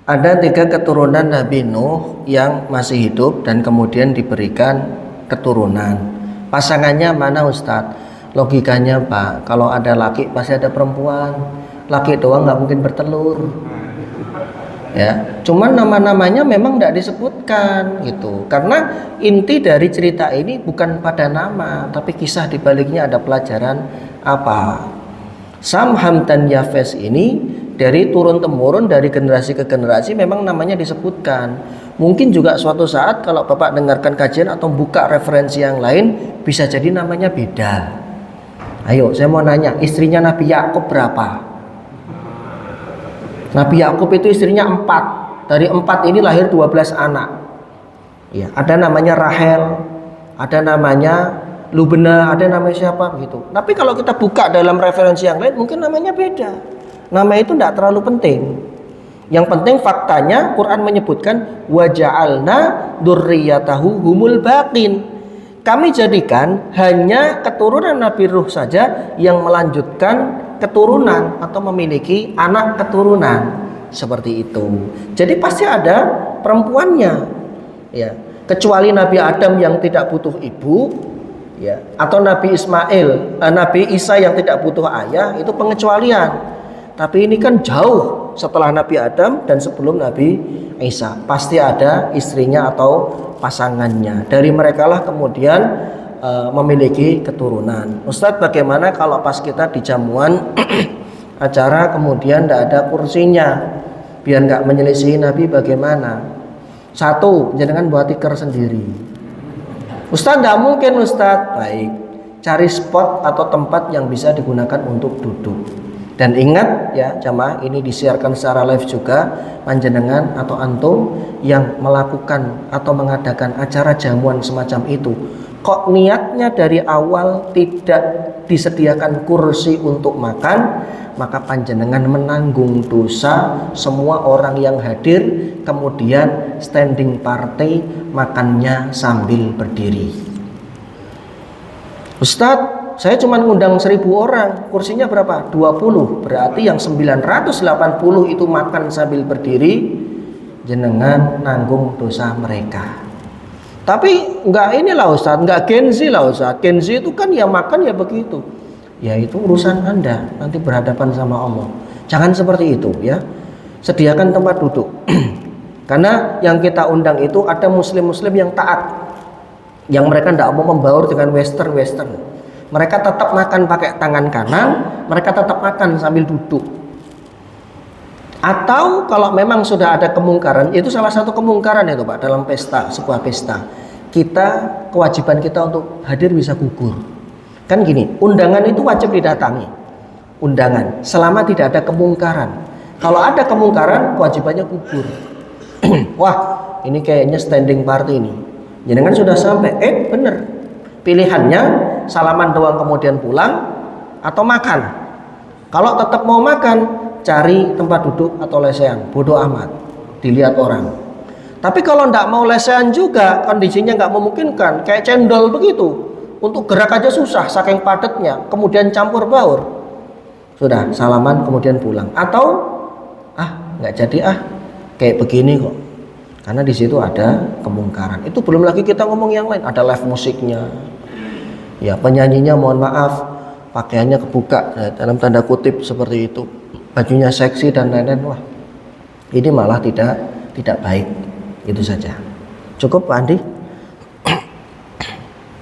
Ada 3 keturunan Nabi Nuh yang masih hidup dan kemudian diberikan keturunan. Pasangannya mana Ustadz? Logikanya Pak, kalau ada laki pasti ada perempuan. Laki doang nggak mungkin bertelur. Ya, cuman nama-namanya memang tidak disebutkan gitu. Karena inti dari cerita ini bukan pada nama, tapi kisah dibaliknya ada pelajaran apa. Sam, Ham, dan Yafes ini dari turun-temurun, dari generasi ke generasi memang namanya disebutkan. Mungkin juga suatu saat kalau Bapak dengarkan kajian atau buka referensi yang lain, bisa jadi namanya beda. Ayo, saya mau nanya, istrinya Nabi Yakub berapa? Nabi Yakub itu istrinya 4. Dari 4 ini lahir 12 anak. Ya, ada namanya Rahel, ada namanya Lubna, ada namanya siapa begitu. Tapi kalau kita buka dalam referensi yang lain, mungkin namanya beda. Nama itu tidak terlalu penting. Yang penting faktanya Quran menyebutkan waja'alna dzurriyyatahu humul baqin. Kami jadikan hanya keturunan Nabi Nuh saja yang melanjutkan keturunan atau memiliki anak keturunan seperti itu. Jadi pasti ada perempuannya, ya. Kecuali Nabi Adam yang tidak butuh ibu, ya, atau Nabi Nabi Isa yang tidak butuh ayah, itu pengecualian. Tapi ini kan jauh setelah Nabi Adam dan sebelum Nabi Isa. Pasti ada istrinya atau pasangannya. Dari merekalah kemudian memiliki keturunan. Ustadz, bagaimana kalau pas kita di jamuan acara kemudian tidak ada kursinya, biar nggak menyelisihi Nabi, bagaimana? 1, jangan buat tikar sendiri. Ustadz, tidak mungkin Ustadz. Baik, cari spot atau tempat yang bisa digunakan untuk duduk. Dan ingat ya jamaah, ini disiarkan secara live juga, panjenengan atau antum yang melakukan atau mengadakan acara jamuan semacam itu, kok niatnya dari awal tidak disediakan kursi untuk makan, maka panjenengan menanggung dosa semua orang yang hadir, kemudian standing party makannya sambil berdiri. Ustadz, saya cuma ngundang 1000 orang, kursinya berapa? 20, berarti yang 980 itu makan sambil berdiri, jenengan nanggung dosa mereka. Tapi enggak inilah Ustaz, enggak Gen Z lah Ustaz. Gen Z itu kan ya makan ya begitu. Ya itu urusan Anda, nanti berhadapan sama Allah. Jangan seperti itu ya. Sediakan tempat duduk. Karena yang kita undang itu ada muslim-muslim yang taat, yang mereka tidak mau membaur dengan western. Mereka tetap makan pakai tangan kanan, mereka tetap makan sambil duduk. Atau kalau memang sudah ada kemungkaran, itu salah satu kemungkaran itu Pak dalam pesta, sebuah pesta. Kewajiban kita untuk hadir bisa gugur. Kan gini, undangan itu wajib didatangi. Undangan, selama tidak ada kemungkaran. Kalau ada kemungkaran, kewajibannya gugur. Wah, ini kayaknya standing party ini. Jangan sudah sampai, bener. Pilihannya salaman doang kemudian pulang atau makan. Kalau tetap mau makan, cari tempat duduk atau lesehan, bodoh amat, dilihat orang. Tapi kalau tidak mau lesehan juga, kondisinya nggak memungkinkan, kayak cendol begitu, untuk gerak aja susah saking padatnya, kemudian campur baur, sudah salaman kemudian pulang. Atau nggak jadi kayak begini kok, karena di situ ada kemungkaran. Itu belum lagi kita ngomong yang lain, ada live musiknya. Ya, penyanyinya mohon maaf pakaiannya kebuka dalam tanda kutip seperti itu, bajunya seksi dan lain-lain. Wah, ini malah tidak baik. Itu saja. Cukup Pak Andi?